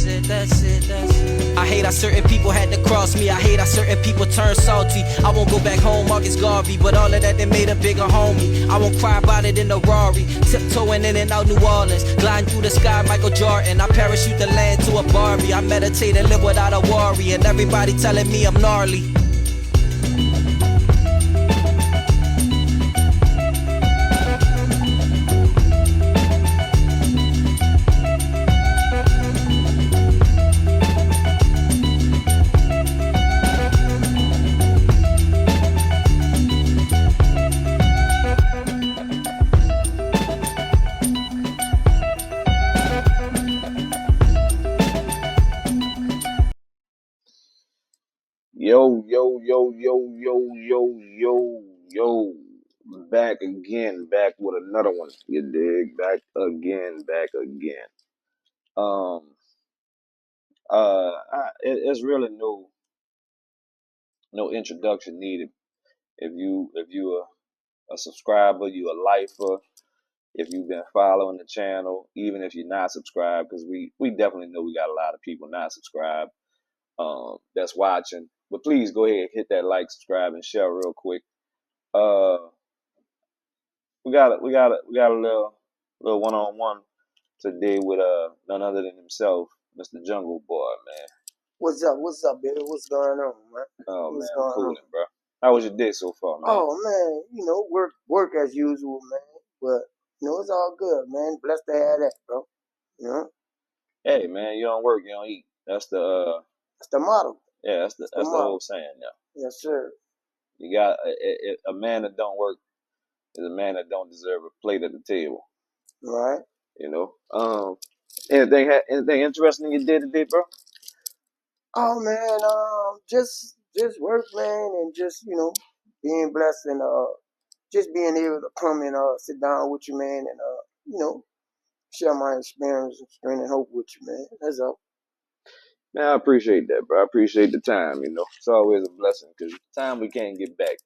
I hate how certain people had to cross me. I hate how certain people turn salty. I won't go back home, Marcus Garvey, but all of that, they made a bigger homie. I won't cry about it in a Rari, tiptoeing in and out New Orleans, gliding through the sky, Michael Jordan. I parachute the land to a Barbie. I meditate and live without a worry, and everybody telling me I'm gnarly. Yo, back again, back with another one. You dig? Back again. It's really no introduction needed. If you a subscriber, you a lifer. If you've been following the channel, even if you're not subscribed, because we definitely know we got a lot of people not subscribed that's watching. But please go ahead, hit that like, subscribe, and share real quick. We got a little one-on-one today with none other than himself, Mr. Jungo boy, man. What's up, baby? What's going on, man? Oh man, I'm cooling, bro. How was your day so far, man? Oh man, work as usual, man. But it's all good, man. Blessed to have that, bro. Hey man, you don't work, you don't eat. That's the motto. Yeah, that's the whole saying, yeah. Yes, sir. You got a man that don't work is a man that don't deserve a plate at the table. Right. Anything interesting you did today, bro? Oh man, just work, man, and just being blessed and just being able to come and sit down with you, man, and share my experience and strength and hope with you, man. That's all. Man, I appreciate that, bro. I appreciate the time. It's always a blessing because time we can't get back.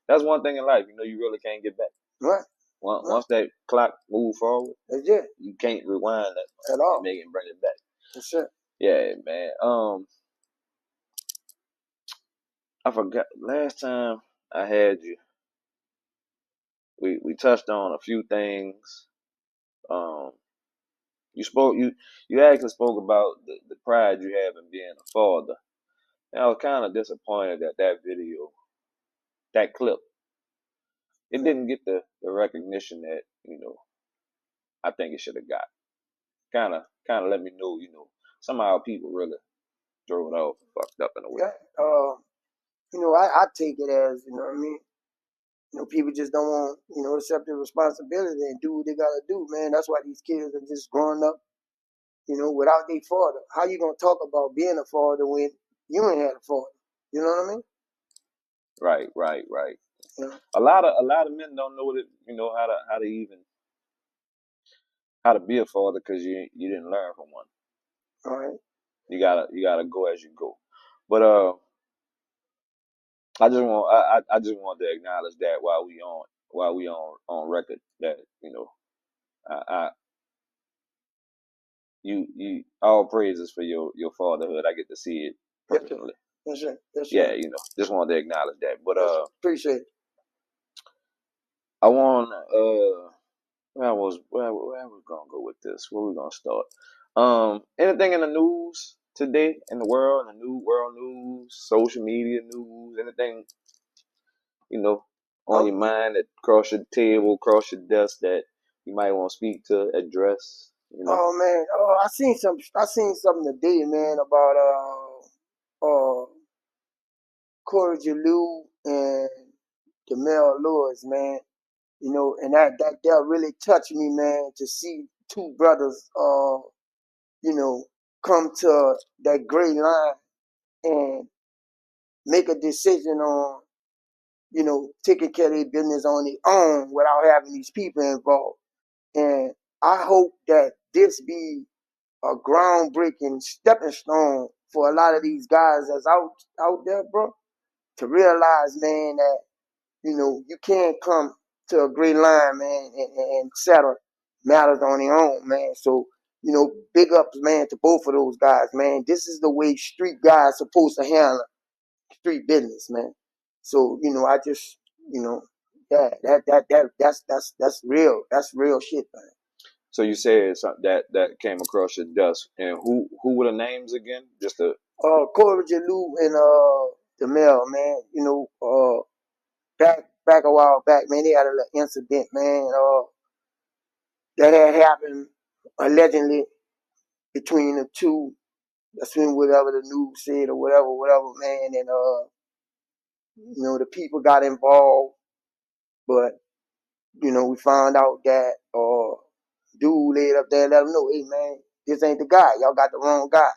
That's one thing in life. You really can't get back. Right. Once that clock move forward, that's it. You can't rewind that at all. And make it bring it back. That's it. Yeah, man. I forgot last time I had you. We touched on a few things. You actually spoke about the pride you have in being a father. And I was kind of disappointed that video, that clip, it didn't get the recognition that I think it should have got. Kind of let me know, somehow people really throw it off and fucked up in a way. Yeah, I take it as what I mean. People just don't want accept their responsibility and do what they gotta do, man. That's why these kids are just growing up, without their father. How you gonna talk about being a father when you ain't had a father? You know what I mean? Right. Yeah. A lot of men don't know how to be a father because you didn't learn from one. All right. You gotta go as you go. But I just want to acknowledge that while we on record that you all praises for your fatherhood. I get to see it personally. That's right. Yeah, just wanted to acknowledge that. But appreciate it. I want where we gonna go with this? Where we gonna start? Anything in the news today in the world, in the new world news, social media news, anything on your mind that cross your table, cross your desk that you might want to speak to, address? Oh man, I seen something today, man, about Corey Jalou and Demel Lewis, man. And that really touched me, man, to see two brothers come to that gray line and make a decision on, taking care of their business on their own without having these people involved. And I hope that this be a groundbreaking stepping stone for a lot of these guys that's out there, bro, to realize, man, that, you can't come to a great line, man, and settle matters on their own, man. So big ups, man, to both of those guys, man. This is the way street guys supposed to handle street business, man. So, I just, yeah, that's real. That's real shit, man. So you said something that came across your desk, and who were the names again? Just a Corey Lou and the Mel, man. Back a while back, man, they had a little incident, man. That had happened allegedly between the two. That's when whatever the news said or whatever, man. And the people got involved, but we found out that dude laid up there and let him know, hey man, this ain't the guy. Y'all got the wrong guy.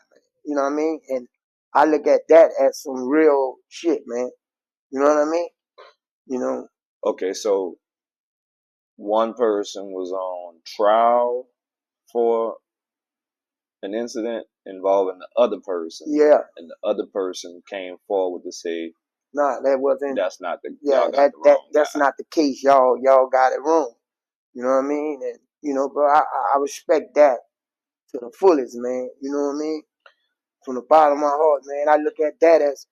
You know what I mean? And I look at that as some real shit, man. You know what I mean? Okay, so one person was on trial for an incident involving the other person. Yeah. And the other person came forward to say, nah, that wasn't. That's not the. Yeah, y'all got the wrong that's guy. not the case. Y'all got it wrong. You know what I mean? And bro, I respect that to the fullest, man. You know what I mean? From the bottom of my heart, man. I look at that as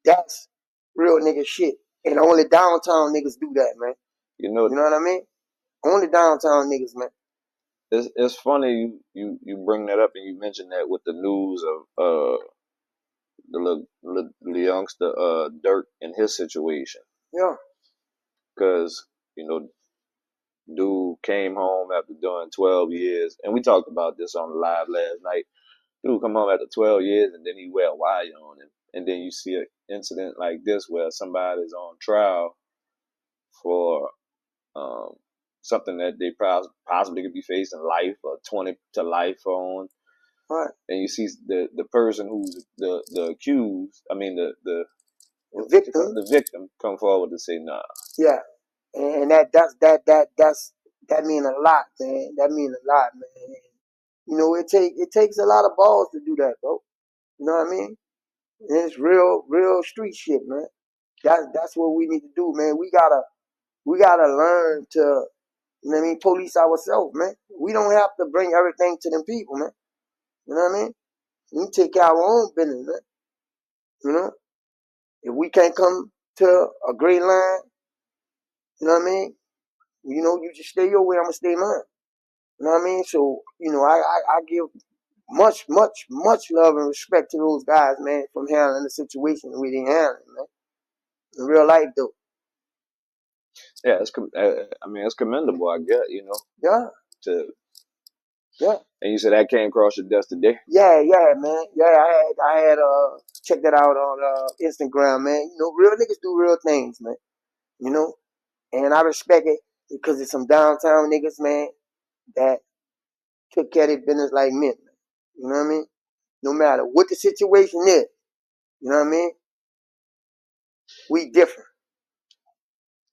that's real nigga shit. And only downtown niggas do that, man. You know what I mean? Only downtown niggas, man. It's funny you bring that up and you mentioned that with the news of the youngster Dirk and his situation. Yeah. Because dude came home after doing 12 years, and we talked about this on the live last night. Dude come home after 12 years, and then he wear a wire on him, and then you see an incident like this where somebody's on trial for something that they possibly could be facing life or 20 to life on. Right. And you see the person who's the accused, I mean the victim come forward to say nah. Yeah. And that mean a lot, man. That mean a lot, man. It takes a lot of balls to do that, bro. You know what I mean? And it's real street shit, man. That's what we need to do, man. We gotta learn to, police ourselves, man. We don't have to bring everything to them people, man. You know what I mean? We take care of our own business, man. If we can't come to a great line, you know what I mean? You just stay your way, I'm gonna stay mine. You know what I mean? So, I give much love and respect to those guys, man, from handling the situation the way they handling it, man. In real life, though. Yeah, it's commendable, I guess, Yeah. Yeah. And you said that came across your desk today? Yeah, man. Yeah, I had checked that out on Instagram, man. Real niggas do real things, man. And I respect it because it's some downtown niggas, man, that took care of their business like men, man. You know what I mean? No matter what the situation is, you know what I mean? We different.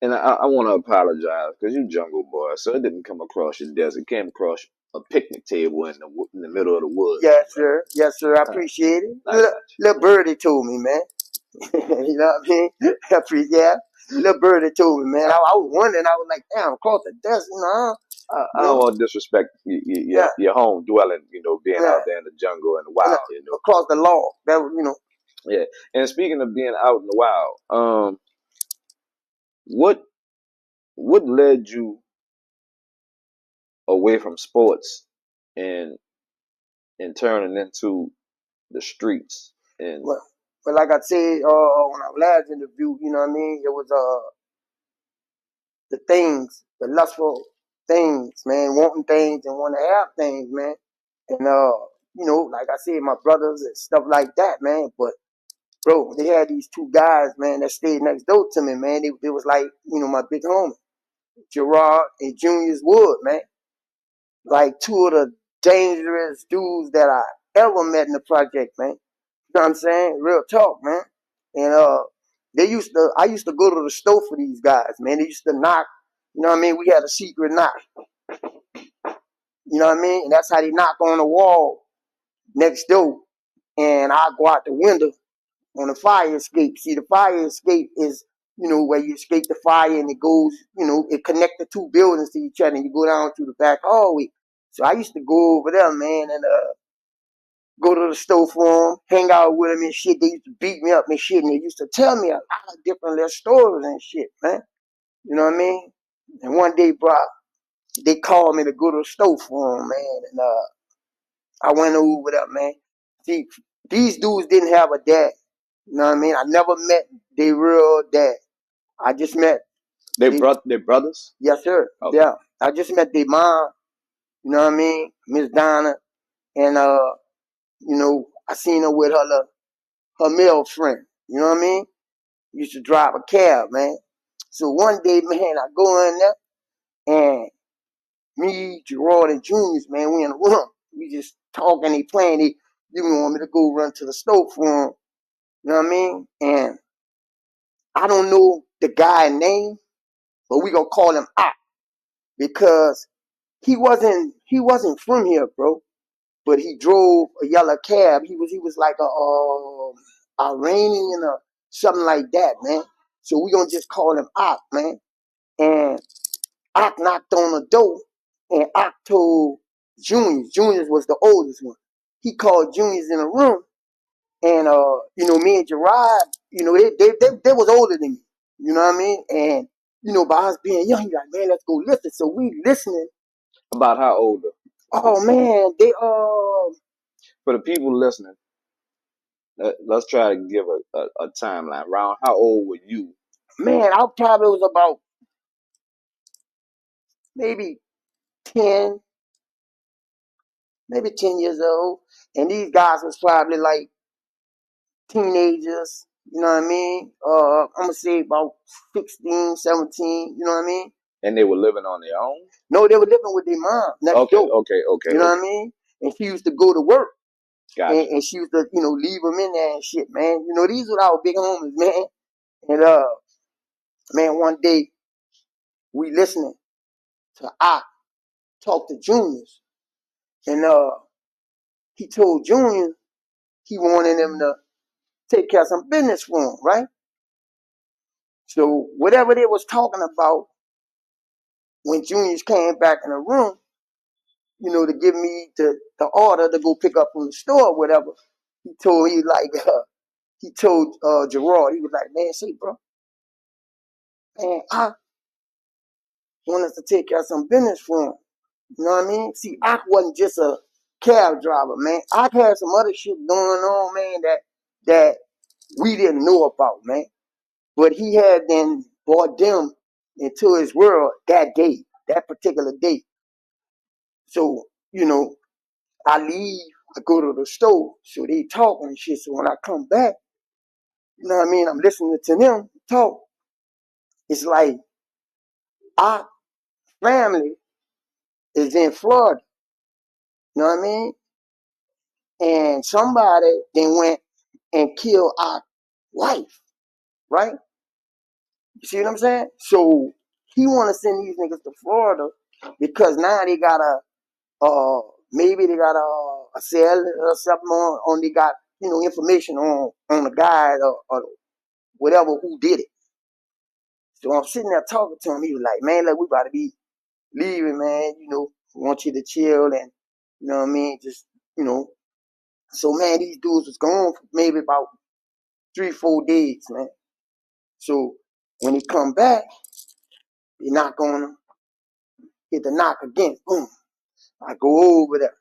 And I want to apologize because you Jungle boy, so it didn't come across your desk. It came across a picnic table in the middle of the woods. Yes, sir. Yes, sir. I appreciate it. Little birdie told me, man. You know what I mean? I appreciate it. Little birdie told me, man. I was wondering. I was like, damn, across the desk, I don't want to disrespect your home dwelling, being out there in the jungle and the wild, across the law. That was, Yeah. And speaking of being out in the wild, what led you away from sports and turning into the streets? And well, like I said, when I last interviewed, you know what I mean? It was the things, the lustful things, man, wanting things and wanting to have things, man. And like I said, my brothers and stuff like that, man. But bro, they had these two guys, man, that stayed next door to me, man. They was like, my big homie, Jerrard and Julius Wood, man. Like two of the dangerous dudes that I ever met in the project, man. You know what I'm saying? Real talk, man. And I used to go to the store for these guys, man. They used to knock, you know what I mean? We had a secret knock. You know what I mean? And that's how they knock on the wall next door. And I go out the window on the fire escape. See, the fire escape is, where you escape the fire and it goes, it connects the two buildings to each other and you go down through the back hallway. So I used to go over there, man, and go to the store for him, hang out with him and shit. They used to beat me up and shit, and they used to tell me a lot of different little stories and shit, man. You know what I mean? And one day, bro, they called me to go to the store for him, man, and I went over there, man. See, these dudes didn't have a dad. You know what I mean? I never met their real dad. I just met Their brothers? Yes, sir. Okay. Yeah. I just met their mom, you know what I mean? Miss Donna. And you know, I seen her with her male friend. You know what I mean? Used to drive a cab, man. So one day, man, I go in there and me, Jerrard, and Julius, man, we in the room. We just talking, they playing. They even want me to go run to the stove for them. You know what I mean? And I don't know the guy's name, but we gonna call him Op because he wasn't from here, bro. But he drove a yellow cab. He was like a Iranian or something like that, man. So we gonna just call him Op, man. And Op knocked on the door, and Op told Junius. Junius was the oldest one. He called Junius in a room, and you know, me and Jerrard, you know, they was older than me. You know what I mean? And you know, by us being young, he like, man, let's go listen. So we listening. About how old? Oh man, they For the people listening, let's try to give a timeline. Around how old were you? Man, I probably was about maybe 10, maybe 10 years old. And these guys was probably like teenagers, you know what I mean? I'm gonna say about 16, 17, you know what I mean? And they were living on their own? No, they were living with their mom next door. Okay. You know what I mean? And she used to go to work. Gotcha. And she used to, you know, leave them in there and shit, man. You know, these were our big homies, man. And man, one day we listening to I talk to Julius. And he told Junior he wanted him to take care of some business for him, right? So whatever they was talking about when Junius came back in the room, you know, to give me the order to go pick up from the store or whatever, he told Jerrard, he was like, man, say, bro, man, I want us to take care of some business for him. You know what I mean? See, I wasn't just a cab driver, man. I had some other shit going on, man, that we didn't know about, man. But he had then brought them into his world that day, that particular day. So, you know, I leave, I go to the store, so they talking and shit. So when I come back, you know what I mean, I'm listening to them talk. It's like our family is in Florida, you know what I mean? And somebody then went and killed our wife, right? You see what I'm saying? So he want to send these niggas to Florida because now they got maybe they got a cell or something on they got, you know, information on the guy or whatever who did it. So I'm sitting there talking to him. He was like, man, look, we about to be leaving, man. You know, we want you to chill and, you know what I mean? Just, you know. So, man, these dudes was gone for maybe about 3-4 days, man. So when he come back, they knock on him, hit the knock again, boom. I go over there.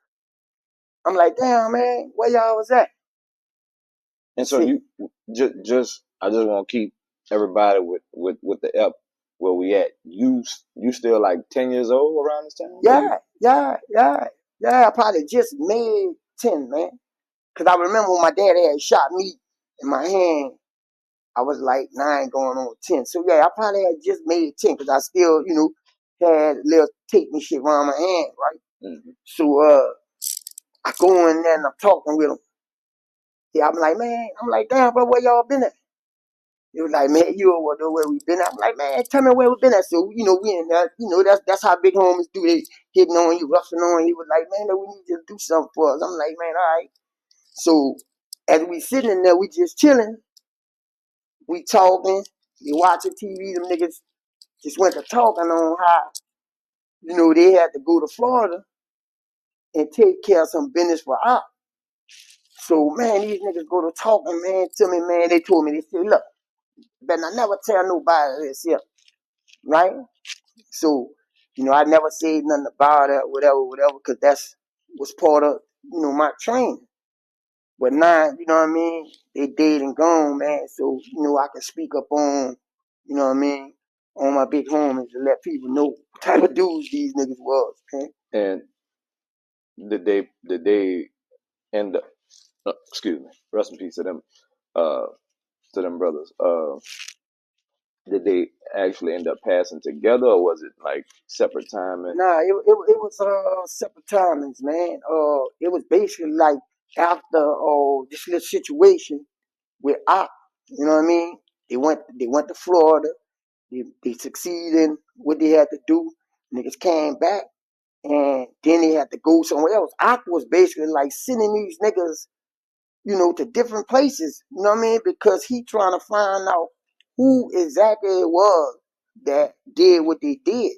I'm like, damn, man, where y'all was at? And so you I just want to keep everybody with the F where we at. You still like 10 years old around this time? Yeah. I probably just made 10, man. Because I remember when my dad had shot me in my hand, I was like 9 going on 10. So, yeah, I probably had just made 10 because I still, you know, had little tape and shit around my hand, right? Mm-hmm. So, I go in there and I'm talking with him. Yeah, I'm like, damn, bro, where y'all been at? He was like, man, you don't know where we been at. I'm like, man, tell me where we been at. So, you know, we in there, you know, that's how big homies do. They hitting on you, roughing on you. He was like, man, we need you to do something for us. I'm like, man, all right. So, as we sitting in there, we just chilling. We talking. We watching TV. Them niggas just went to talking on how, you know, they had to go to Florida and take care of some business for us. So, man, these niggas go to talking, man, to me, man. They told me, they said, look, better not never tell nobody this here, right? So, I never said nothing about it, whatever, because that's was part of, my training. But now, you know what I mean? They dead and gone, man. So, I can speak up on, you know what I mean, on my big homies to let people know what type of dudes these niggas was, okay? And did they end up? Excuse me. Rest in peace to them brothers. Did they actually end up passing together, or was it like separate timing? Nah, it was separate timings, man. It was basically like after this little situation with Op, you know what I mean? They went to Florida. They succeeded in what they had to do. Niggas came back, and then they had to go somewhere else. Op was basically like sending these niggas, to different places. You know what I mean? Because he trying to find out who exactly it was that did what they did.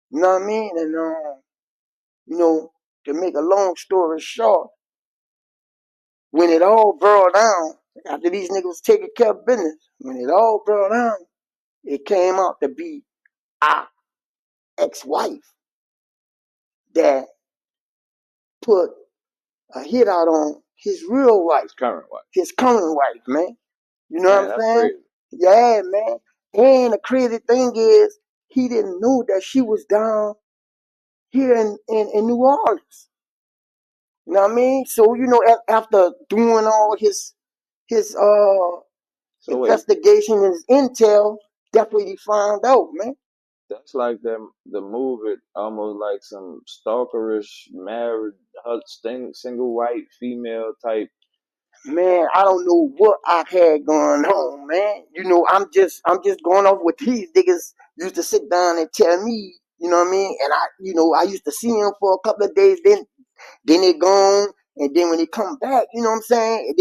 You know what I mean? And to make a long story short, when it all burned down, after these niggas was taking care of business, when it all burned down, it came out to be our ex-wife that put a hit out on his real wife. His current wife, man. You know what I'm saying? Crazy. Yeah, man. And the crazy thing is, he didn't know that she was down here in New Orleans. You know what I mean? So, after doing all his investigation and his intel, that's what he found out, man. That's like them the movie, almost like some stalkerish married single white female type. Man, I don't know what I had going on, man. I'm just going off what these niggas used to sit down and tell me, you know what I mean? And I used to see them for a couple of days, then they gone, and then when they come back, you know what I'm saying?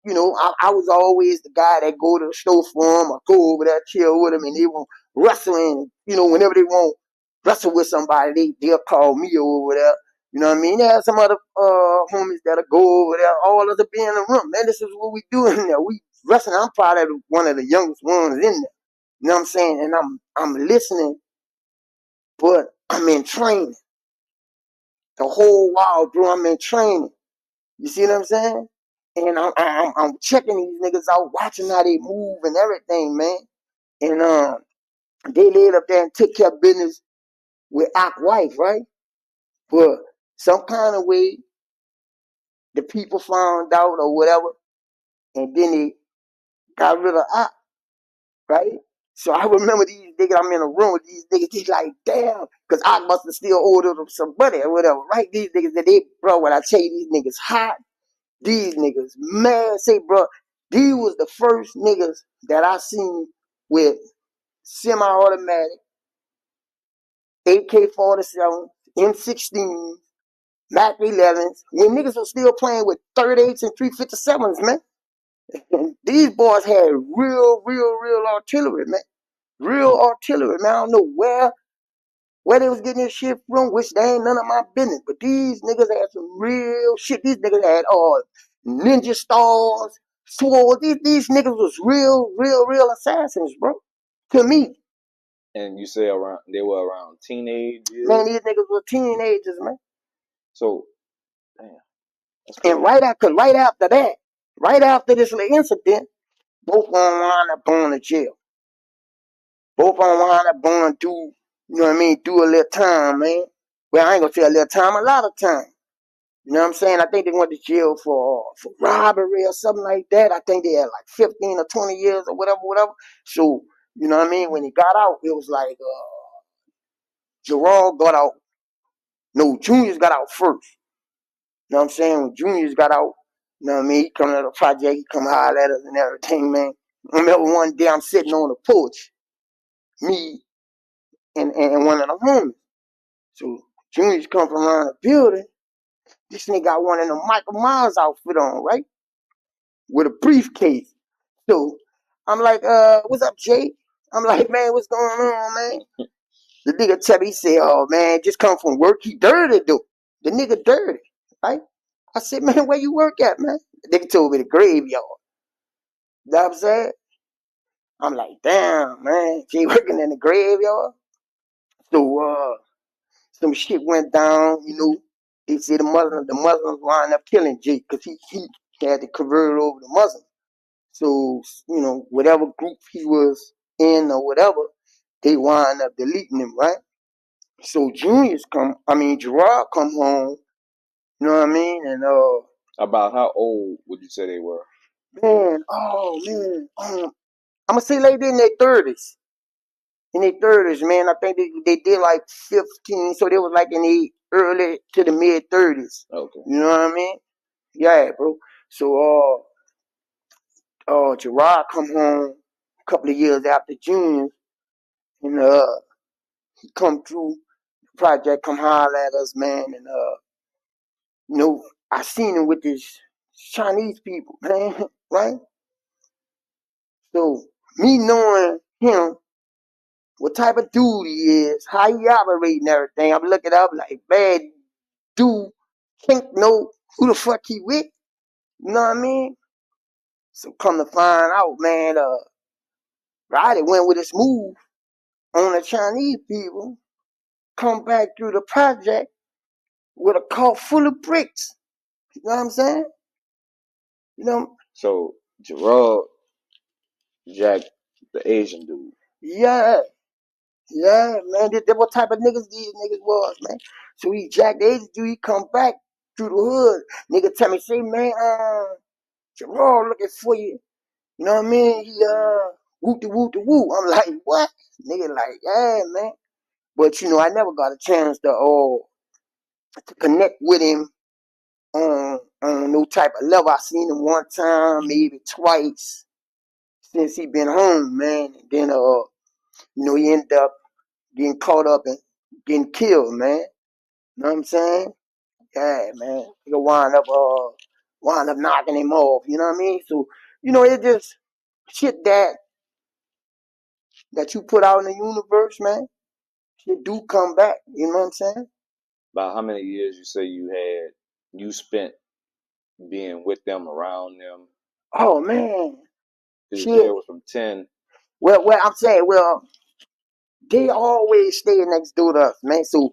I was always the guy that go to the store for them or go over there, chill with them, and they won't wrestle. And, whenever they won't wrestle with somebody, they'll call me over there. You know what I mean? There are some other homies that'll go over there. All of us will be in the room. Man, this is what we do in there. We wrestling. I'm probably one of the youngest ones in there. You know what I'm saying? And I'm listening, but I'm in training. The whole while, bro, I'm in training. You see what I'm saying? And I'm checking these niggas out, watching how they move and everything, man. And they laid up there and took care of business with Ock wife, right? But some kind of way, the people found out or whatever, and then they got rid of Ock, right? So I remember these niggas, I'm in a room with these niggas, he's like, damn, because Ock must have still ordered them some money or whatever, right? These niggas, bro, when I tell you these niggas hot, these niggas, man, say, bro, these was the first niggas that I seen with semi-automatic, AK-47, M16, Mac 11s, when niggas was still playing with 38s and 357s, man. And these boys had real artillery, man. Real artillery, man. I don't know where they was getting this shit from, which they ain't none of my business. But these niggas had some real shit. These niggas had ninja stars, swords. These niggas was real assassins, bro. To me. And you say they were around teenage years? Man, these niggas were teenagers, man. So, damn. That's crazy. And right after that, right after this little incident, both of them wound up going to jail. Both of them wound up going to do, you know what I mean, do a little time, man. Well, I ain't gonna say a little time, a lot of time. You know what I'm saying? I think they went to jail for robbery or something like that. I think they had like 15 or 20 years or whatever. So, you know what I mean? When he got out, it was like Jerrard got out. No, Julius got out first. You know what I'm saying? When Julius got out, you know what I mean? He come to the project, he come holler at us and everything, man. I remember one day I'm sitting on the porch, me and one of the homies. So Julius come from around the building. This nigga got one of the Michael Myers outfit on, right? With a briefcase. So I'm like, what's up, Jay? I'm like, man, what's going on, man? The nigga tell me, he said, oh, man, just come from work. He dirty, though. The nigga dirty, right? I said, man, where you work at, man? The nigga told me the graveyard. You know what I'm saying? I'm like, damn, man, she working in the graveyard. So some shit went down, you know. They said the Muslims wound up killing Jake because he had to convert over to Muslim. So, you know, whatever group he was in or whatever, they wind up deleting him, right? So Jerrard come home, you know what I mean? And About how old would you say they were? man, oh man, I'm gonna say like they in their 30s. In their 30s, man. I think they did like 15, so they was like in the early to the mid 30s. Okay. You know what I mean? Yeah, bro. So Jerrard come home a couple of years after Junior, and he come through the project, come holler at us, man, and you know, I seen him with this Chinese people, man, right? So me knowing him, what type of dude he is, how he operate and everything, I'm looking up like, man, dude can't know who the fuck he with. You know what I mean? So come to find out, man, Roddy went with his move on the Chinese people, come back through the project with a car full of bricks. You know what I'm saying? You know? So Jerrard jacked the Asian dude. Yeah. Yeah, man. That what type of niggas these niggas was, man. So he jacked the agent dude, he come back through the hood. Nigga tell me, say, man, Jerrard looking for you. You know what I mean? He whoop de whoop de whoop. I'm like, what? Nigga like, yeah, man. But you know, I never got a chance to connect with him on no type of level. I seen him one time, maybe twice since he been home, man. And then you know, he ended up getting caught up and getting killed, man. You know what I'm saying? Yeah, man. Nigga wind up knocking him off, you know what I mean? So, you know, it just shit that you put out in the universe, man, shit do come back, you know what I'm saying? About how many years you say you spent being with them, around them? Oh man. Because you said Shit. it was from 10. Well, I'm saying, they always stay next door to us, man. So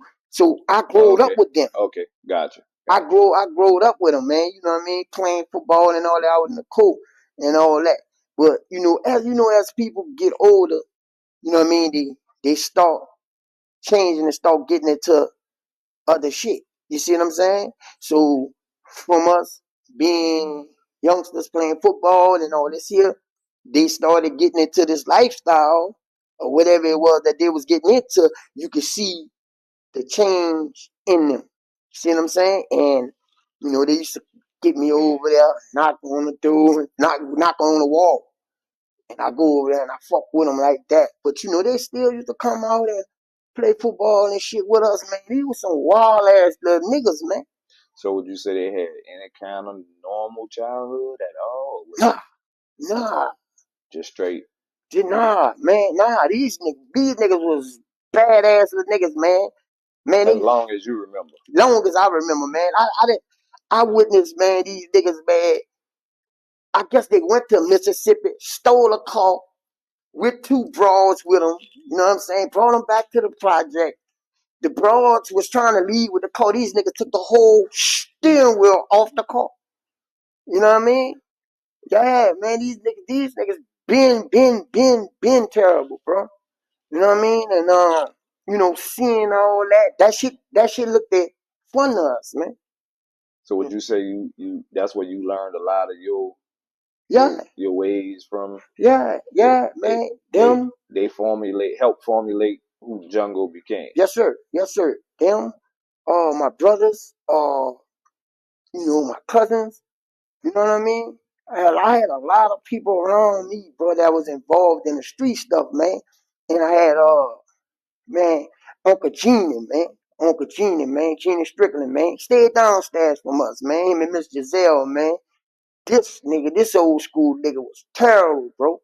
I growed up Okay. with them. Okay. Gotcha. I growed up with them, man. You know what I mean? Playing football and all that out in the court and all that. But you know, as people get older, you know what I mean, they start changing and start getting into other shit. You see what I'm saying? So from us being youngsters playing football and all this here, they started getting into this lifestyle or whatever it was that they was getting into. You could see the change in them. See what I'm saying? And you know, they used to get me over there, knock on the door, knock on the wall. And I go over there and I fuck with them like that. But you know, they still used to come out and play football and shit with us, man. These was some wild ass little niggas, man. So would you say they had any kind of normal childhood at all? Nah. Just straight. Nah, man, nah. These niggas was badass little niggas, man. Man, As they long as you remember. long as I remember, man. I witnessed, man, these niggas, man. I guess they went to Mississippi, stole a car with two broads with them. You know what I'm saying? Brought them back to the project. The broads was trying to leave with the car. These niggas took the whole steering wheel off the car. You know what I mean? Yeah, man, these niggas been terrible, bro. You know what I mean? And you know, seeing all that shit looked at fun to us, man. So would you say you that's where you learned a lot of Yeah, your ways from? yeah, man. Them, They help formulate who Jungo became. yes sir, yes sir. Them, my brothers, you know, my cousins. You know what I mean? I had a lot of people around me, bro, that was involved in the street stuff, man. And I had man, Uncle Genie, man. Uncle Genie, man. Genie Strickland, man. Stayed downstairs from us, man. Him and Miss Giselle, man. This old school nigga was terrible, bro.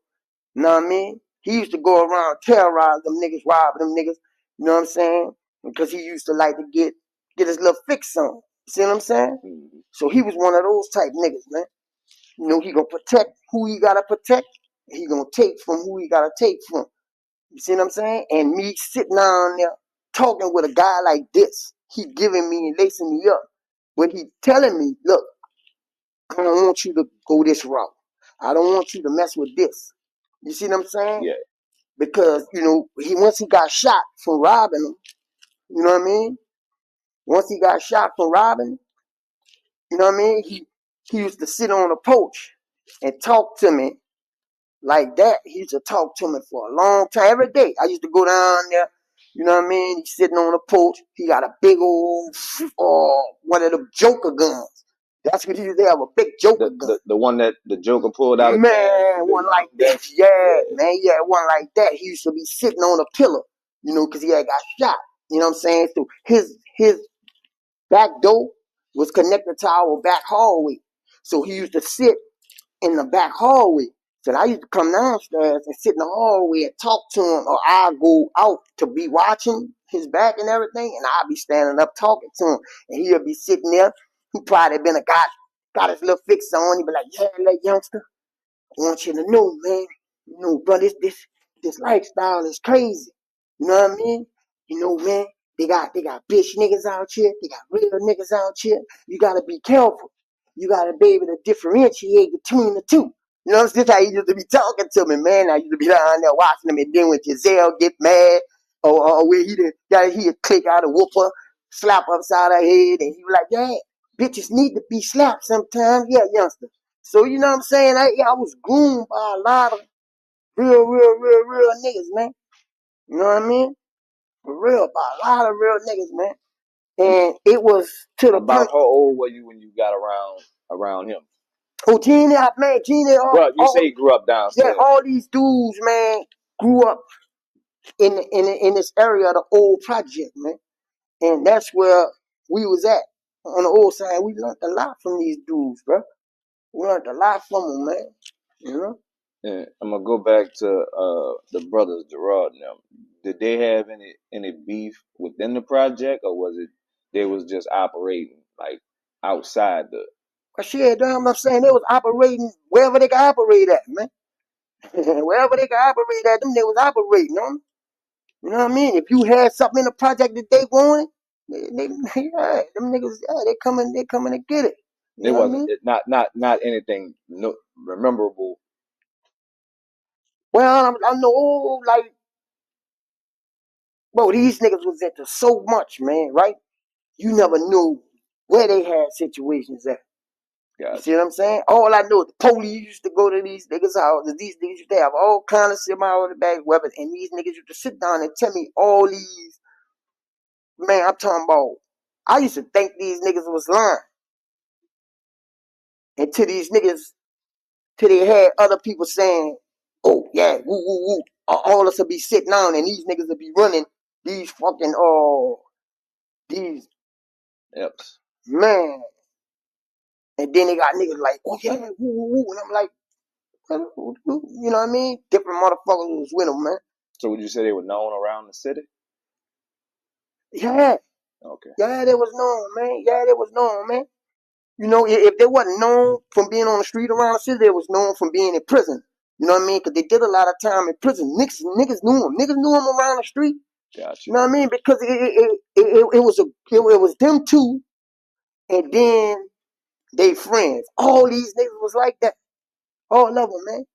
You know what I mean? He used to go around terrorizing them niggas, robbing them niggas. You know what I'm saying? Because he used to like to get get his little fix on. See what I'm saying? Mm-hmm. So he was one of those type niggas, man. You know, he gonna protect who he gotta protect. He gonna take from who he gotta take from. You see what I'm saying? And me sitting down there talking with a guy like this, he giving me and lacing me up. When he telling me, look, I don't want you to go this route. I don't want you to mess with this. You see what I'm saying? Yeah. Because, you know, once he got shot for robbing him, you know what I mean? Once he got shot for robbing, you know what I mean? He used to sit on the porch and talk to me like that. He used to talk to me for a long time. Every day. I used to go down there, you know what I mean? He's sitting on the porch. He got a big old, one of the Joker guns. That's what he used to have, a big Joker gun. The one that the Joker pulled out of man, one like that. Yeah, man, yeah, one like that. He used to be sitting on a pillar, you know, because he had got shot. You know what I'm saying? So his back door was connected to our back hallway. So he used to sit in the back hallway. So I used to come downstairs and sit in the hallway and talk to him, or I'd go out to be watching his back and everything, and I'd be standing up talking to him, and he'll be sitting there. He probably been a guy, got his little fix on. He'd be like, yeah, little youngster, I want you to know, man, you know, bro, this lifestyle is crazy. You know what I mean? You know, man, they got bitch niggas out here, they got real niggas out here. You gotta be careful. You gotta be able to differentiate between the two. You know, this how he used to be talking to me, man. I used to be down there watching him, and then when Giselle get mad, or where he'd click out a whooper, slap upside her head, and he was like, yeah, bitches need to be slapped sometimes. Yeah, youngster. So, you know what I'm saying? I was groomed by a lot of real niggas, man. You know what I mean? For real, by a lot of real niggas, man. And it was to the About point. how old were you when you got around him? Oh, Genie, man, Genie. Well, you say he grew up Yeah, downstairs. all these dudes, man, grew up in this area of the old project, man. And that's where we was at on the old side. We learned a lot from these dudes, bro. We learned a lot from them, man. You know? Yeah, I'm gonna go back to the brothers Jerrard and them. Did they have any beef within the project, or was it they was just operating like outside the? Cause shit, I'm saying they was operating wherever they could operate at, man. Wherever they could operate at, them they was operating on. You know what I mean? If you had something in the project that they wanted, yeah, them niggas, yeah, they coming to get it. You It know what I wasn't mean? not anything memorable. Well, I know, like, bro, these niggas was into so much, man, right? You never knew where they had situations at. You see Gotcha. what I'm saying? All I know, the police used to go to these niggas' houses. These niggas used to have all kind of semi-automatic weapons, and these niggas used to sit down and tell me all these. Man, I'm talking about. I used to think these niggas was lying, until these niggas, till they had other people saying, "Oh yeah, woo woo woo." All of us will be sitting down, and these niggas will be running these fucking these Yep. man. And then they got niggas like, "Oh yeah, woo woo woo," and I'm like, you know what I mean? Different motherfuckers was with them, man. So would you say they were known around the city? Yeah, Okay. yeah, they was known, man. Yeah, they was known, man. You know, if they wasn't known from being on the street around the city, they was known from being in prison. You know what I mean? Because they did a lot of time in prison. Niggas knew them. Niggas knew them around the street. Gotcha. You know what I mean? Because it was them two, and then they friends. All these niggas was like that. All of them, man.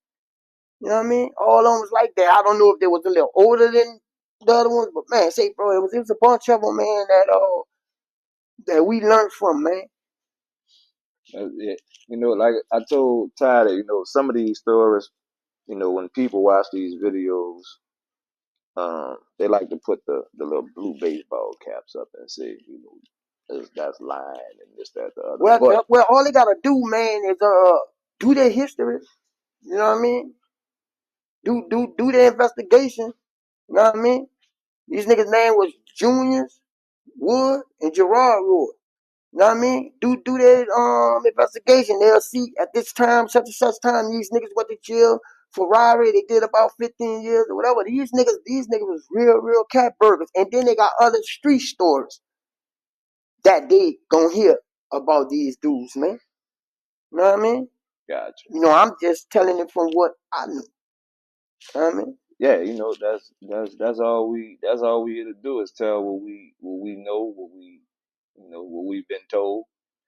You know what I mean? All of them was like that. I don't know if they was a little older than the other ones, but man, say, bro, it was a bunch of them, man, that we learned from, man. Yeah. You know, like I told Ty that, some of these stories, when people watch these videos, they like to put the little blue baseball caps up and say, that's lying and this, that, the other. Well, all they gotta do, man, is do their history. You know what I mean? Do their investigation. You know what I mean? These niggas' name was Julius, Wood, and Jerrard Wood. You know what I mean? Do their investigation. They'll see at this time, such and such time, these niggas went to jail for robbery. They did about 15 years or whatever. These niggas was real cat burgers. And then they got other street stories that they gonna hear about these dudes, man. You know what I mean? Gotcha. You know, I'm just telling it from what I know. You know what I mean? Yeah, you know, that's all we here to do is tell what we know, what we've been told.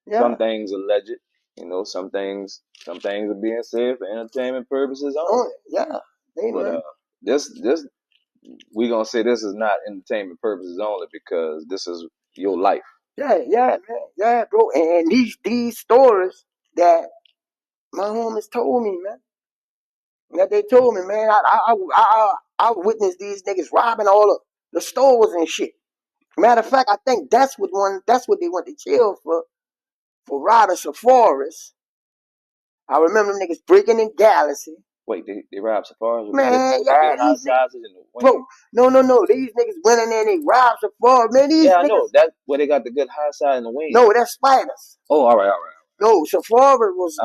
Yeah. Some things are legit, you know, some things are being said for entertainment purposes only. Yeah. But this we gonna say this is not entertainment purposes only because this is your life. Yeah, man. Yeah, bro. And these stories that my homies told me, man. That they told me, man. I witnessed these niggas robbing all of the stores and shit. Matter of fact, I think that's what they went to jail for robbing Sephora's. I remember them niggas breaking in Galaxy. Wait, they robbed Sephora's with Man, the good hot sausages and the wings? Bro, no. These niggas went in there and they robbed Sephora. Man, these yeah, niggas. I know. That's where they got the good hot sausages and the wings. No, that's Spiders. Oh, all right. No, Sephora was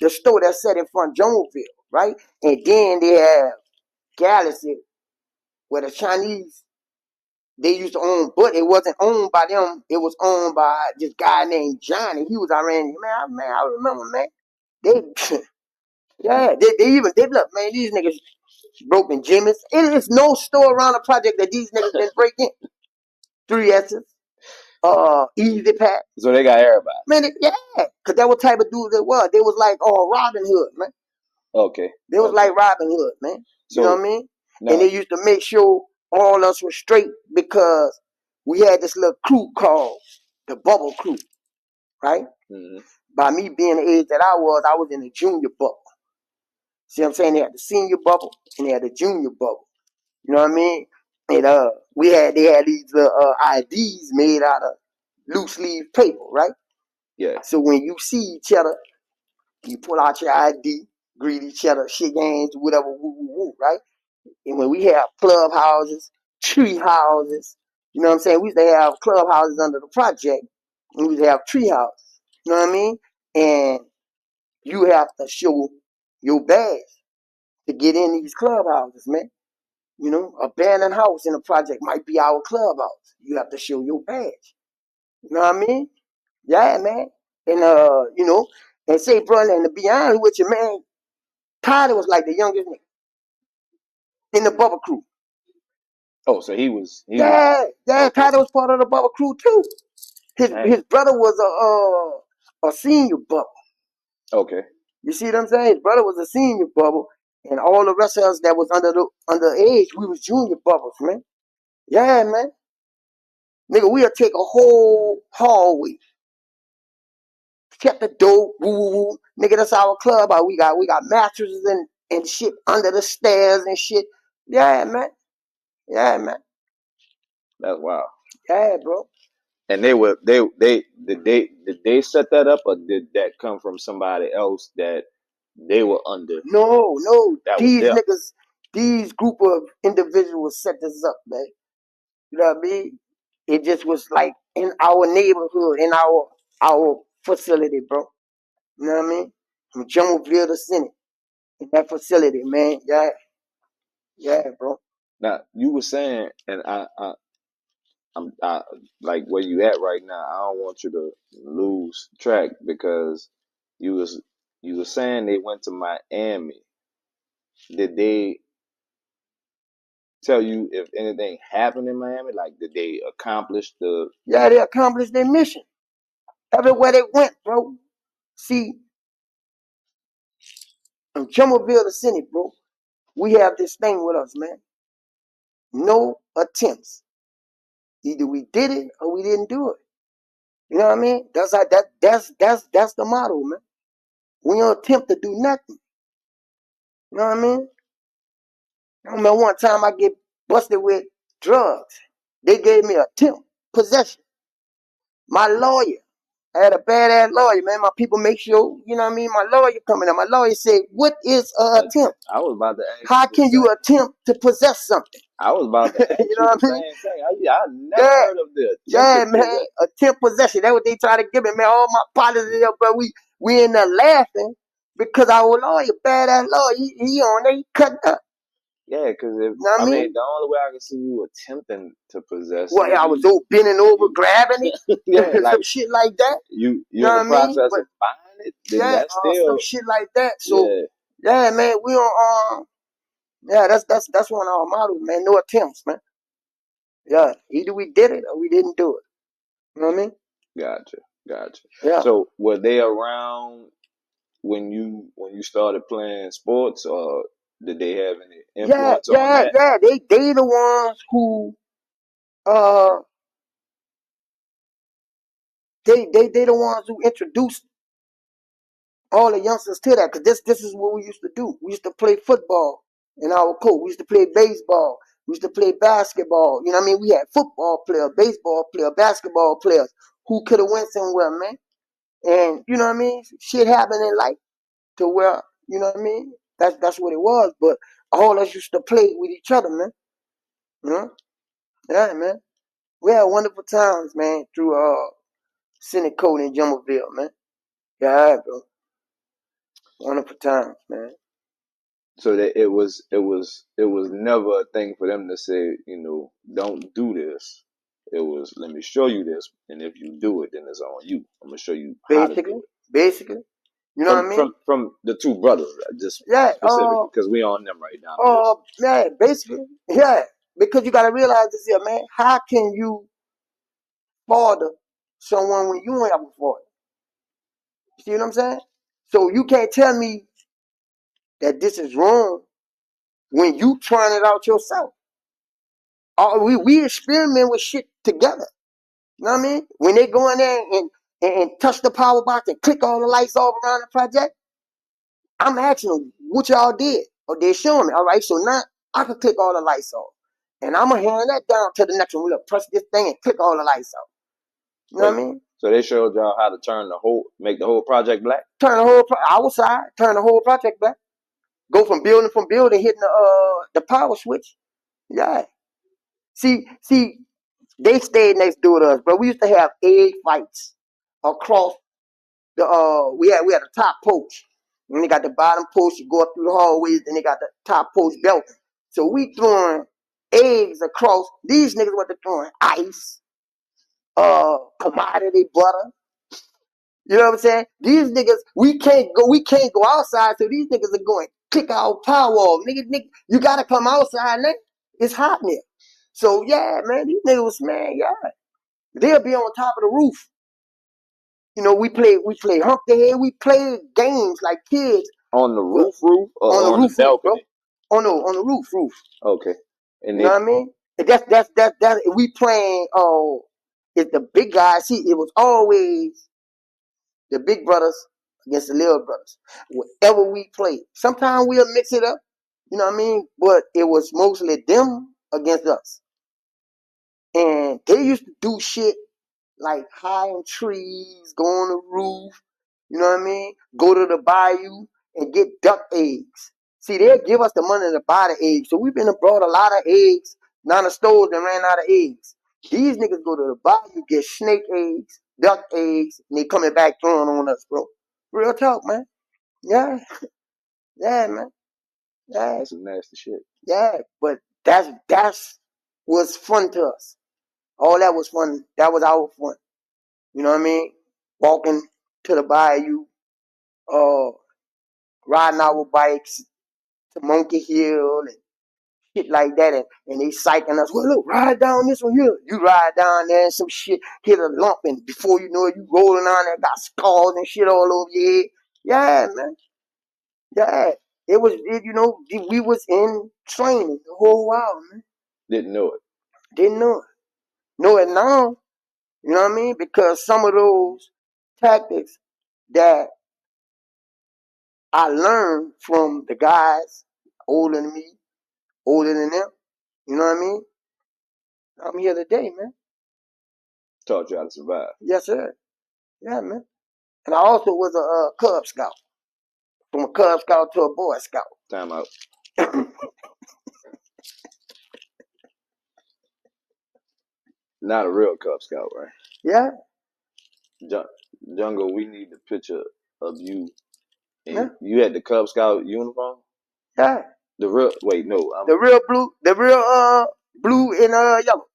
the store that sat in front of Jungo, right? And then they have Galaxy, where the Chinese, they used to own, but it wasn't owned by them. It was owned by this guy named Johnny. He was Iranian. Man, I remember, man. They look, man, these niggas broken Jimmy's. It is no store around the project that these niggas been breaking. 3S's, Easy Pack. So they got everybody. Man, because that what type of dudes they was. They was like, Robin Hood, man. Okay. They was like Robin Hood, man. So, you know what I mean? No. And they used to make sure all us were straight because we had this little crew called the Bubble Crew, right? Mm-hmm. By me being the age that I was in the junior bubble. See what I'm saying? They had the senior bubble and they had the junior bubble. You know what I mean? And they had these IDs made out of loose leaf paper, right? Yeah. So when you see each other, you pull out your ID, greet each other, shake hands, whatever, woo, right? And when we have clubhouses, tree houses, you know what I'm saying? We used to have clubhouses under the project, and we used to have tree houses. You know what I mean? And you have to show your badge to get in these clubhouses, man. You know, abandoned house in a project might be our clubhouse. You have to show your badge. You know what I mean? Yeah, man. And you know, and say, brother, and to be honest with you, man, Tyler was like the youngest nigga in the Bubble Crew. Oh, so he was. Okay. Tyler was part of the Bubble Crew too. His brother was a senior bubble. Okay. You see what I'm saying? His brother was a senior bubble, and all the rest of us that was under age, we was junior bubbles, man. Yeah, man. Nigga, we'll take a whole hallway. Kept the door, woo. Nigga, that's our club. We got mattresses and shit under the stairs and shit. Yeah, man. That's wild. Yeah, bro. And did they set that up, or did that come from somebody else that they were under? No. These niggas, these group of individuals set this up, man. You know what I mean? It just was like in our neighborhood, in our facility, bro. You know what I mean? From Jungoville to Senate. In that facility, man. Yeah, bro. Now you were saying, and I'm like where you at right now. I don't want you to lose track because you were saying they went to Miami. Did they tell you if anything happened in Miami? Like, did they accomplish the? Yeah, they accomplished their mission. Everywhere they went, bro. See, from Jungoville to Senate, bro, we have this thing with us, man. No attempts. Either we did it or we didn't do it. You know what I mean? That's the motto, man. We don't attempt to do nothing. You know what I mean? I remember one time I get busted with drugs. They gave me attempt possession. My lawyer, I had a badass lawyer, man. My people make sure, you know what I mean? My lawyer coming up. My lawyer said, what is an attempt? I was about to ask. How can you attempt to possess something? I was about to ask you know what I mean? Same thing. I never heard of this. Yeah, man. Attempt possession. That's what they try to give me, man. All my partners in there, but we in there laughing because our lawyer, badass lawyer, he on there, he cutting up. Yeah, because You know what I mean? the only way I can see you attempting to possess Well, is I was bending over, grabbing it, yeah, some like shit like that. you You know in the what I mean? process But of buying it, then yeah, that's some still shit like that. So yeah. yeah, man, we on yeah, that's one of our models, man. No attempts, man. Yeah, either we did it or we didn't do it. You know what I mean? Gotcha. Yeah. So were they around when you started playing sports, or did they have any Yeah, influence on yeah, that? yeah. They the ones who uh they the ones who introduced all the youngsters to that, because this is what we used to do. We used to play football in our court. We used to play baseball. We used to play basketball. You know what I mean? We had football players, baseball players, basketball players who could have went somewhere, man. And you know what I mean? Shit happened in life to where, you know what I mean? That's what it was. But all us used to play with each other, man. You know? Yeah, man. We had wonderful times, man, through Senate Code in Jungoville, man. Yeah, bro. Wonderful times, man. So that it was never a thing for them to say, don't do this. It was, let me show you this, and if you do it, then it's on you. I'm gonna show you how to Basically. do it. Basically. You know what From I mean? from from the two brothers, just Yeah, specifically, because we on them right now. I'm just yeah, basically. Yeah. Because you gotta realize this here, man. How can you father someone when you ain't have a father? See what I'm saying? So you can't tell me that this is wrong when you trying it out yourself. We experiment with shit together. You know what I mean? When they go in there and touch the power box and click all the lights off around the project, I'm asking them what y'all did. Or they're showing me. All right, so now I can click all the lights off. And I'm going to hand that down to the next one. We'll press this thing and click all the lights off. You know what I mean? So they showed y'all how to make the whole project black. Turn the whole, outside, turn the whole project back. Go from building, hitting the power switch. Yeah. See, they stayed next door to us, bro. We used to have egg fights across the we had a top poach. And they got the bottom post, you go up through the hallways, then they got the top post belt. So we throwing eggs across. These niggas what they throwing ice, commodity butter. You know what I'm saying? These niggas, we can't go outside, so these niggas are going click our power off. Nigga, you gotta come outside, nigga. It's hot in there. So yeah, man, these niggas, man, yeah. They'll be on top of the roof. You know, we play hump the head, we play games like kids. On the But roof, on the or on the roof, bro. balcony? On the roof. Okay. And You know they what I mean? And that's we playing. Oh, it's the big guys. See, it was always the big brothers against the little brothers. Whatever we played, sometimes we'll mix it up. You know what I mean? But it was mostly them against us, and they used to do shit like high in trees, go on the roof. You know what I mean? Go to the bayou and get duck eggs. See, they'll give us the money to buy the eggs. So we've been brought a lot of eggs. Now the stores and ran out of eggs. These niggas go to the bayou, get snake eggs, duck eggs, and they coming back throwing on us, bro. Real talk, man. Yeah. Yeah, man. Yeah. that's some nasty shit. Yeah. But that's was fun to us. All that was fun. That was our fun. You know what I mean? Walking to the bayou, uh, riding our bikes to Monkey Hill and shit like that, and they psyching us. Well, look, ride down this one here. You ride down there and some shit hit a lump, and before you know it, you rolling on there, got scars and shit all over your head. Yeah, man. Yeah, you know, we was in training the whole while, man. Didn't know it. Didn't know it. Know it now. You know what I mean? Because some of those tactics that I learned from the guys older than me, older than them. You know what I mean? I'm here today, man. Taught you how to survive. Yes, sir. Yeah, man. And I also was a Cub Scout. From a Cub Scout to a Boy Scout. Time out. Not a real Cub Scout, right? Yeah, Jungle, we need the picture of you. yeah, And you had the Cub Scout uniform? yeah. The real wait, no, The real blue and yellow.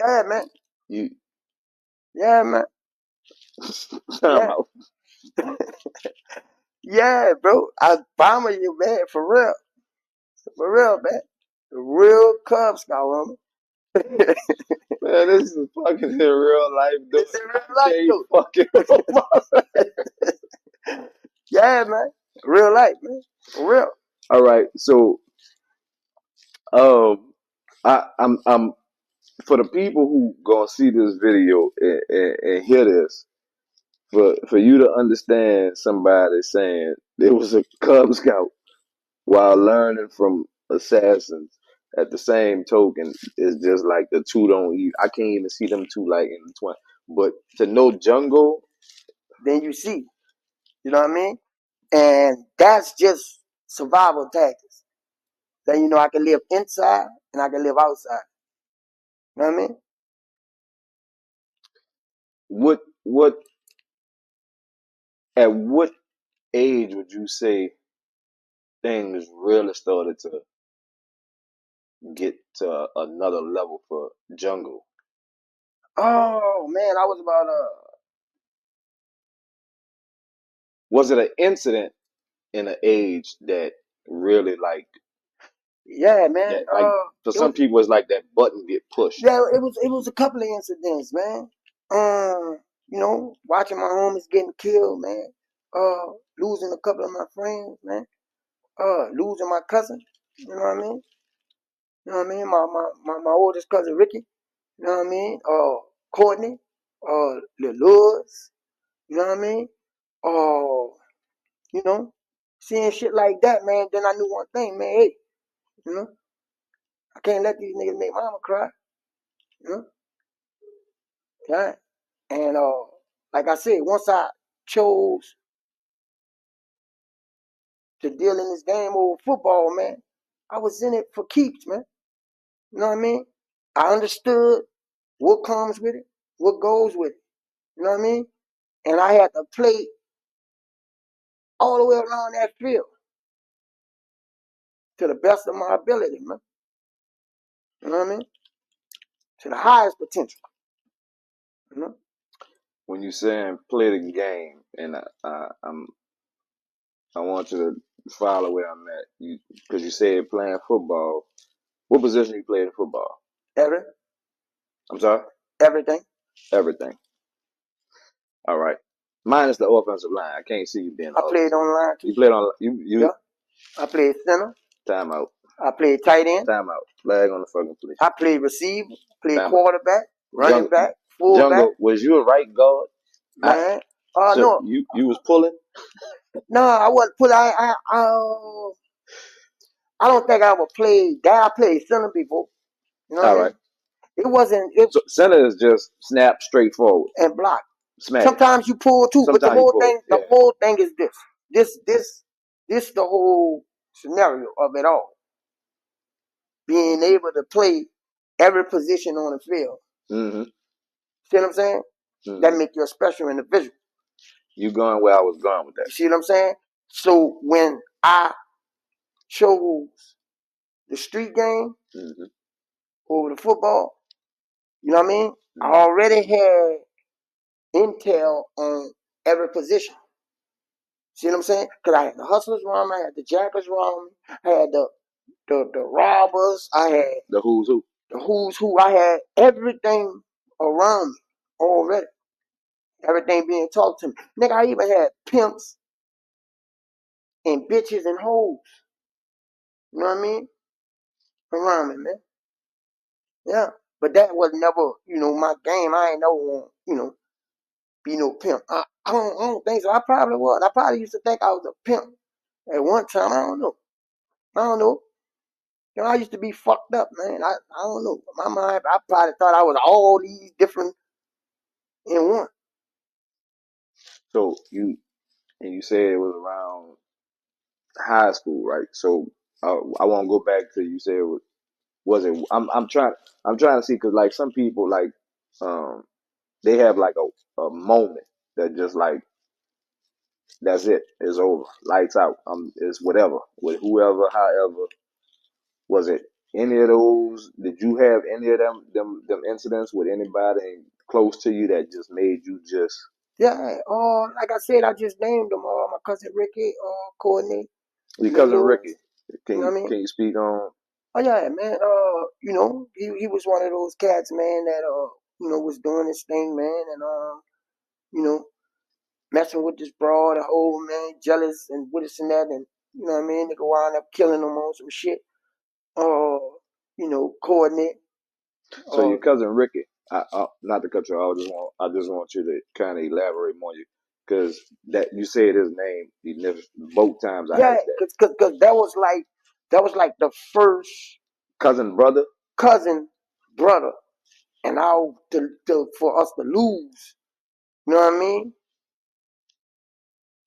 Yeah, man. you Yeah, man. time Yeah. out. Yeah, bro. I bomber you, man, for real. For real, man. The real Cub Scout, homie. Man, this is fucking in real life, dude. It's in real I life, can't though. fucking. Yeah, man. Real life, man. For real. All right, so I'm for the people who gonna see this video and hear this, for you to understand somebody saying it was a Cub Scout while learning from assassins at the same token is just like the two don't even. I can't even see them two like in the twin. But to know Jungo, Then you see. You know what I mean? And that's just survival tactics. That you know I can live inside and I can live outside. You know what I mean? what at what age would you say things really started to get to another level for Jungle? Oh man, I was about Was it an incident in an age that really like yeah, man. that like for It some was people it's like that button get pushed? yeah, it was a couple of incidents, man. You know, watching my homies getting killed, man. Losing a couple of my friends, man. Losing my cousin. You know what I mean? You know what I mean? My oldest cousin Ricky. You know what I mean? Courtney. Lil Lewis. You know what I mean? You know, seeing shit like that, man. Then I knew one thing, man. Hey, you know, I can't let these niggas make mama cry. You know, yeah. And like I said, once I chose to deal in this game over football, man, I was in it for keeps, man. You know what I mean? I understood what comes with it, what goes with it. You know what I mean? And I had to play all the way around that field to the best of my ability, man. You know what I mean? To the highest potential. You know? When you saying play the game, and I want you to follow where I'm at, you because you said playing football. What position you played in football? Every, I'm sorry, everything. everything. All right, minus the offensive line. I can't see you being an I played offensive on the line. line too. You played on you. Yeah. I played center. Timeout. I played tight end. Timeout. Flag on the fucking play. I played receiver. Played Timeout. quarterback, running back, fullback. Jungle, was you a right guard? Man. So No. you was pulling? No, I wasn't put. I don't think I would play. That I played center before. You know what All I right. mean? It wasn't. It So center is just snap straight forward, and block. smash. Sometimes you pull too, but the Sometimes you whole pull. thing. Yeah. The whole thing is this. This the whole scenario of it all. Being able to play every position on the field. Mm-hmm. See what I'm saying? Mm-hmm. That make you a special individual. You going where I was going with that? You see what I'm saying? So when I chose the street game Mm-hmm. over the football, you know what I mean? Mm-hmm. I already had intel on every position. See what I'm saying? Because I had the hustlers around me, I had the jackers around me, I had the robbers, I had The who's who. the who's who, I had everything around me already. Everything being talked to me. Nigga, I even had pimps and bitches and hoes. You know what I mean? Around me, man. Yeah. But that was never, my game. I ain't never want, be no pimp. I don't think so. I probably was. I probably used to think I was a pimp at one time. I don't know. I don't know. I used to be fucked up, man. I don't know. My mind, I probably thought I was all these different in one. So you said it was around high school, right? So I want to go back to you said was it? I'm trying to see because like some people like they have like a moment that just like That's it. It's over. Lights out. It's whatever. With whoever, however. Was it any of those? Did you have any of them incidents with anybody close to you that just made you just? Yeah. Like I said, I just named them. My cousin Ricky, Courtney, Your cousin Leo. Ricky. You know what I mean? Can you speak on? Oh yeah, man. You know, he was one of those cats, man, that was doing his thing, man, and you know, messing with this broad, the whole man, jealous and with this and that, and you know what I mean. Nigga wound up killing him on some shit. Coordinate. So your cousin Ricky. Not to cut you off. I just want you to kind of elaborate more, because that you said his name. He never both times I Yeah, asked that. cause that was like the first Cousin brother. cousin brother, and for us to lose. You know what I mean?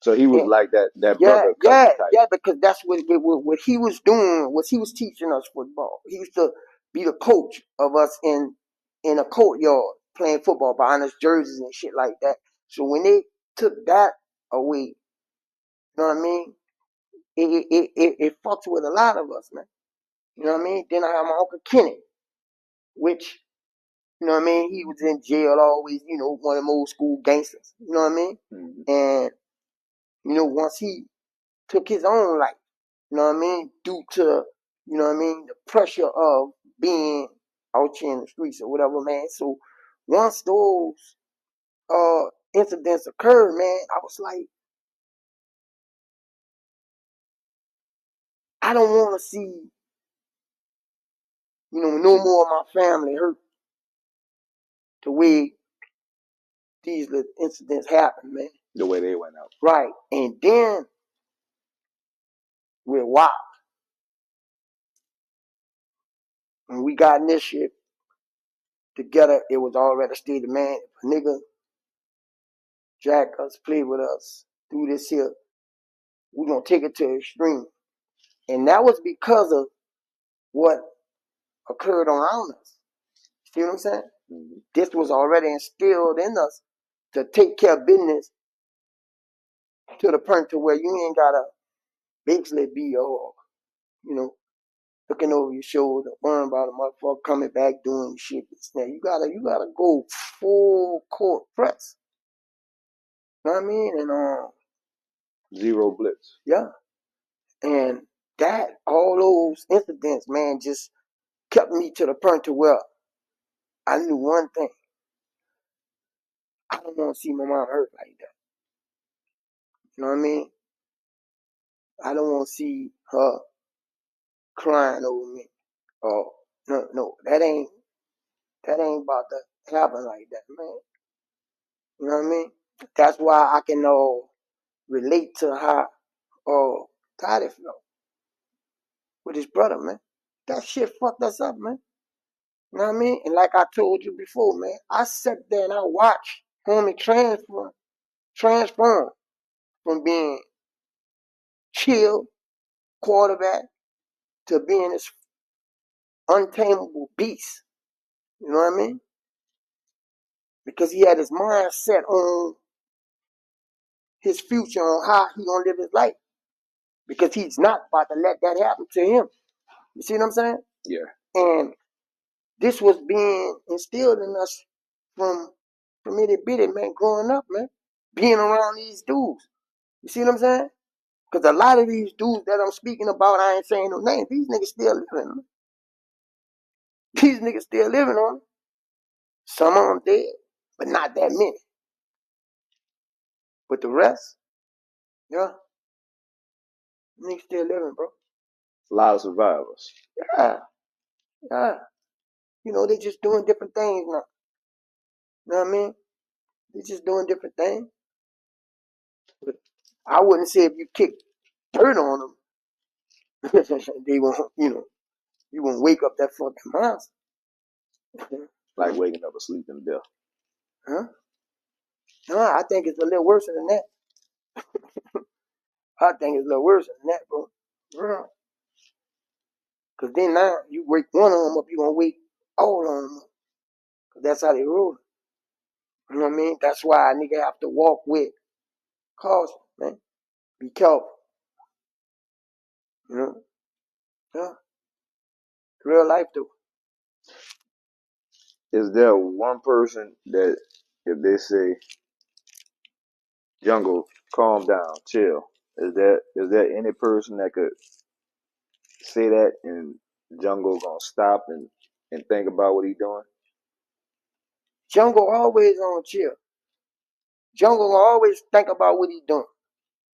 So he was And like that yeah, brother cousin yeah, type. yeah, because that's what he was doing. Was he was teaching us football. He used to be the coach of us in a courtyard playing football, buying us jerseys and shit like that. So when they took that away, you know what I mean? It fucks with a lot of us, man. You know what I mean? Then I have my Uncle Kenny, which, you know what I mean? He was in jail always, one of them old school gangsters. You know what I mean? Mm-hmm. And, once he took his own life, you know what I mean? Due to, you know what I mean, the pressure of being out here in the streets or whatever, man. So once those incidents occurred, man, I was like, I don't want to see, no more of my family hurt the way these little incidents happen, man. The way they went out. Right. And then we're wild. When we got in this shit together, it was already stated, man, if a nigga jack us, play with us, do this here, we're going to take it to the extreme. And that was because of what occurred around us. See what I'm saying? Mm-hmm. This was already instilled in us to take care of business to the point to where you ain't got to basically be, looking over your shoulder, worrying about a motherfucker coming back doing shit. Now you gotta go full court press. You know what I mean? And Zero blitz. yeah. And that all those incidents, man, just kept me to the point to where I knew one thing. I don't want to see my mom hurt like that. You know what I mean? I don't want to see her crying over me. Oh, no, that ain't about to happen like that, man. You know what I mean? That's why I can relate to how Toddy felt with his brother, man. That shit fucked us up, man. You know what I mean? And like I told you before, man, I sat there and I watched homie transform from being chill quarterback to being this untamable beast. You know what I mean? Because he had his mind set on his future, on how he gonna live his life. Because he's not about to let that happen to him. You see what I'm saying? Yeah. And this was being instilled in us from itty bitty, man, growing up, man. Being around these dudes. You see what I'm saying? Because a lot of these dudes that I'm speaking about, I ain't saying no names. These niggas still living, man. These niggas still living on them. Some of them dead, but not that many. But the rest, yeah, niggas still living, bro. A lot of survivors. Yeah, yeah. They just doing different things now. You know what I mean? They just doing different things. But I wouldn't say if you kick dirt on them, they won't, you won't wake up that fucking monster. Like waking up a sleeping bear. Huh? No, I think it's a little worse than that. I think it's a little worse than that, bro. Yeah. Because then now you wake one of them up, you're going to wake all of them up. Because that's how they roll. You know what I mean? That's why a nigga have to walk with Caution, man. Be careful. You know? Yeah. Real life though. Is there one person that if they say, Jungle, calm down, chill, is there any person that could say that and Jungle gonna stop and think about what he doing? Jungle always on chill. Jungle will always think about what he doing.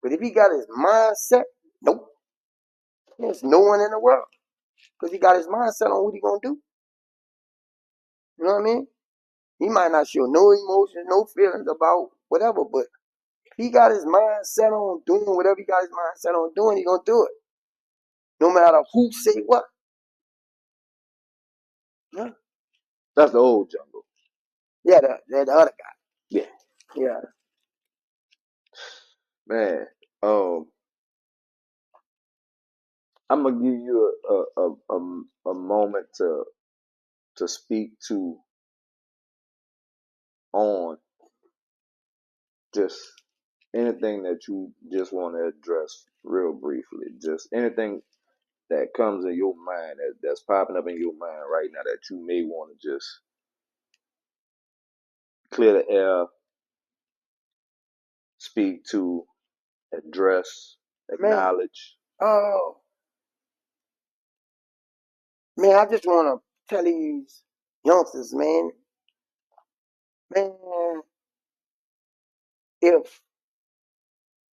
But if he got his mindset, nope. There's no one in the world. Because he got his mindset on what he gonna do. You know what I mean? He might not show no emotions, no feelings about whatever, but if he got his mindset on doing whatever he got his mindset on doing, he gonna do it. No matter who say what. Yeah. That's the old Jungle. Yeah, the other guy. Yeah. Yeah. Man, I'm gonna give you a moment to speak to on just anything that you just want to address real briefly. Just anything that comes in your mind that's popping up in your mind right now that you may want to just clear the air, speak to, address, Man, acknowledge. oh, man, I just wanna tell these youngsters, man, if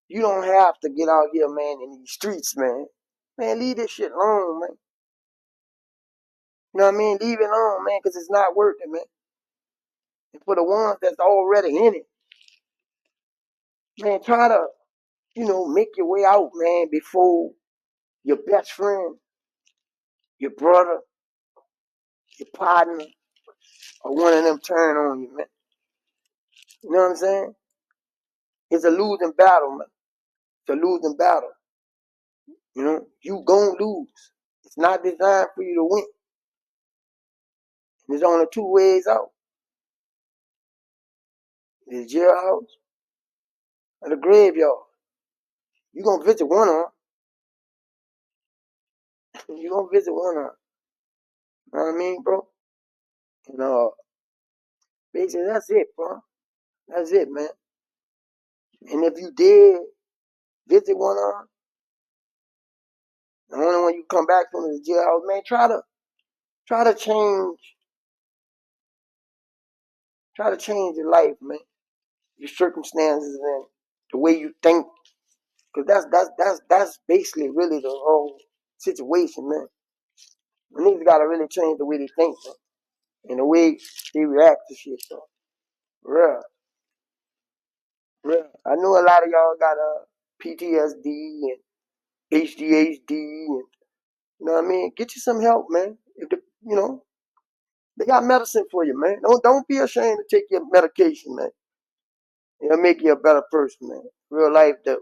you don't have to get out here, man, in these streets, man, leave this shit alone, man. You know what I mean? Leave it alone, man, because it's not working, man. And for the ones that's already in it, man, try to, make your way out, man, before your best friend, your brother, your partner, or one of them turn on you, man. You know what I'm saying? It's a losing battle, man. It's a losing battle. You know, you gon' lose. It's not designed for you to win. There's only two ways out. The jailhouse or the graveyard. You gonna visit one of them. You gonna visit one of them. You know what I mean, bro? And basically that's it, bro. That's it, man. And if you did visit one of them, the only one you come back from is the jailhouse, man. Try to change your life, man. Your circumstances and the way you think, because that's basically really the whole situation, man. The niggas gotta really change the way they think, man, and the way they react to shit, so. Real, real. I know a lot of y'all got PTSD and HDHD, and you know what I mean. Get you some help, man. If they got medicine for you, man. Don't be ashamed to take your medication, man. It'll make you a better person, man. Real life, though.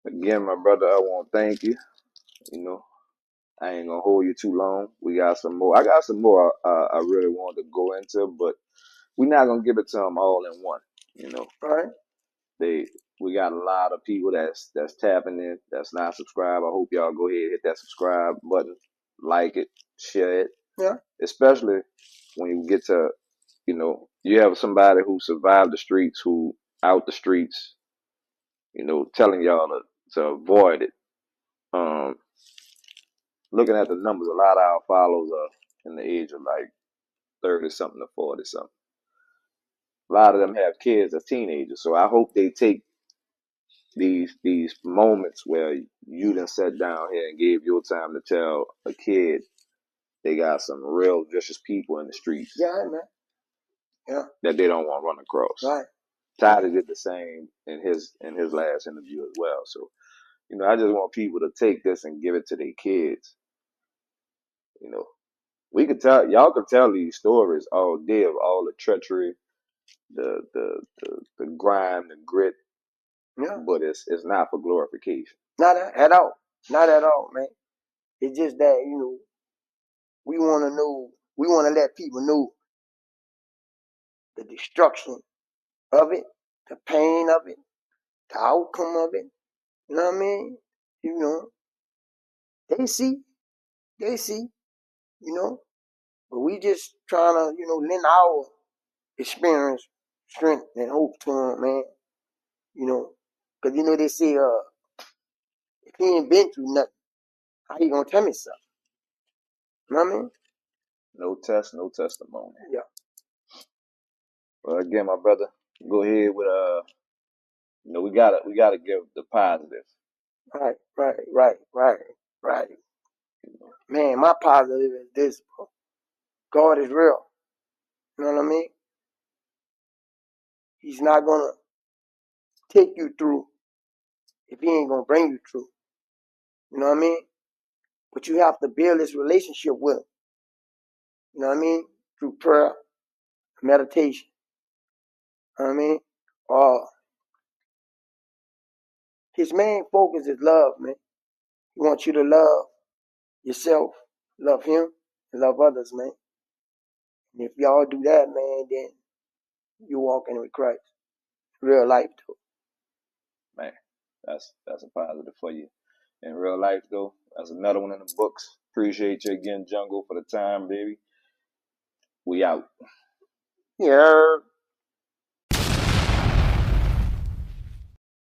Again, my brother, I want to thank you. You know, I ain't gonna hold you too long. We got some more. I got some more I really wanted to go into, but we're not gonna give it to them all in one. You know, All right? we got a lot of people that's tapping in, that's not subscribed. I hope y'all go ahead and hit that subscribe button, like it, share it, Yeah. especially when you get to, you have somebody who survived the streets, who out the streets, telling y'all to avoid it. Um, Looking at the numbers, a lot of our followers are in the age of like 30 something to 40 something. A lot of them have kids as teenagers, so I hope they take these moments where you done sat down here and gave your time to tell a kid they got some real vicious people in the streets. Yeah, man. Yeah. That they don't want to run across. Right. Tyler did the same in his last interview as well. So, I just want people to take this and give it to their kids. We could y'all could tell these stories all day of all the treachery, the grime, the grit. Yeah. But it's not for glorification. Not at all. Not at all, man. It's just that, we want to know, we want to let people know the destruction of it, the pain of it, the outcome of it. You know what I mean? You know, they see, you know, but we just trying to, you know, lend our experience, strength, and hope to them, man. You know, because, you know, they say, if he ain't been through nothing, how you gonna tell me something? You know what I mean? No test, no testimony. Yeah. Well, again, my brother, go ahead with you know, we gotta give the positive. Right. Man, my positive is this, bro. God is real. You know what I mean? He's not gonna take you through if he ain't gonna bring you through. You know what I mean? But you have to build this relationship with him. You know what I mean? Through prayer, meditation. You know what I mean? His main focus is love, man. He wants you to love yourself, love him, and love others, man. And if y'all do that, man, then you're walking with Christ. Real life, though. Man, that's a positive for you. In real life, though, that's another one in the books. Appreciate you again, Jungo, for the time, baby. We out. Yeah.